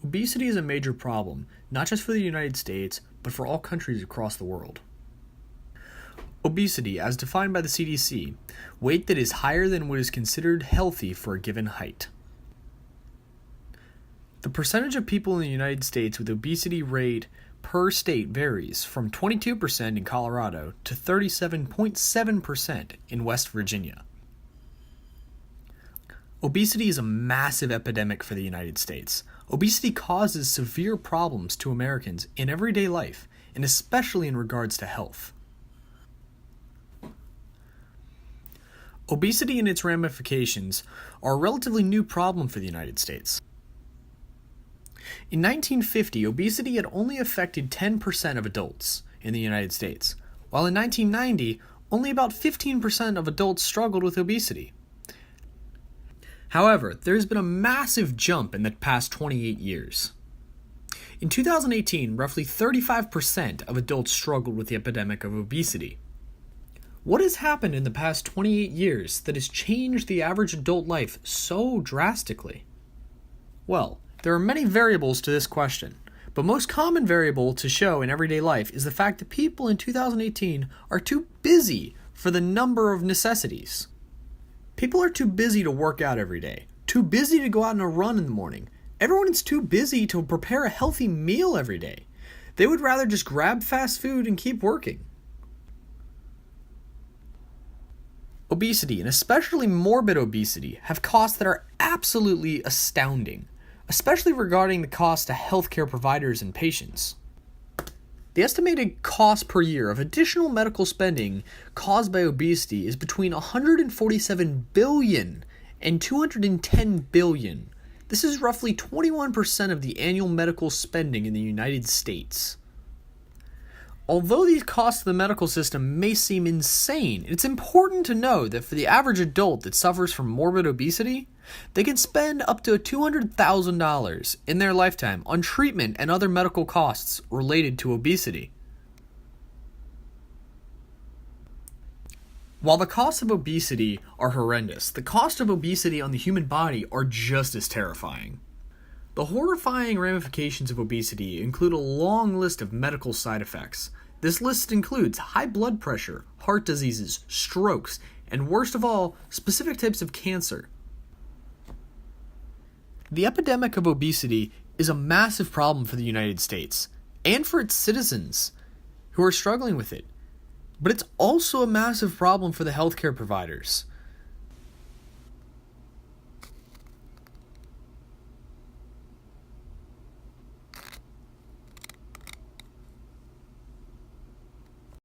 Obesity is a major problem, not just for the United States, but for all countries across the world. Obesity, as defined by the CDC, weight that is higher than what is considered healthy for a given height. The percentage of people in the United States with obesity rate per state varies from 22% in Colorado to 37.7% in West Virginia. Obesity is a massive epidemic for the United States. Obesity causes severe problems to Americans in everyday life, and especially in regards to health. Obesity and its ramifications are a relatively new problem for the United States. In 1950, obesity had only affected 10% of adults in the United States, while in 1990, only about 15% of adults struggled with obesity. However, there has been a massive jump in the past 28 years. In 2018, roughly 35% of adults struggled with the epidemic of obesity. What has happened in the past 28 years that has changed the average adult life so drastically? Well, there are many variables to this question, but most common variable to show in everyday life is the fact that people in 2018 are too busy for the number of necessities. People are too busy to work out every day, too busy to go out on a run in the morning. Everyone is too busy to prepare a healthy meal every day. They would rather just grab fast food and keep working. Obesity, and especially morbid obesity, have costs that are absolutely astounding, especially regarding the cost to healthcare providers and patients. The estimated cost per year of additional medical spending caused by obesity is between $147 billion and $210 billion. This is roughly 21% of the annual medical spending in the United States. Although these costs to the medical system may seem insane, it's important to know that for the average adult that suffers from morbid obesity, they can spend up to $200,000 in their lifetime on treatment and other medical costs related to obesity. While the costs of obesity are horrendous, the costs of obesity on the human body are just as terrifying. The horrifying ramifications of obesity include a long list of medical side effects. This list includes high blood pressure, heart diseases, strokes, and worst of all, specific types of cancer. The epidemic of obesity is a massive problem for the United States and for its citizens who are struggling with it. But it's also a massive problem for the healthcare providers.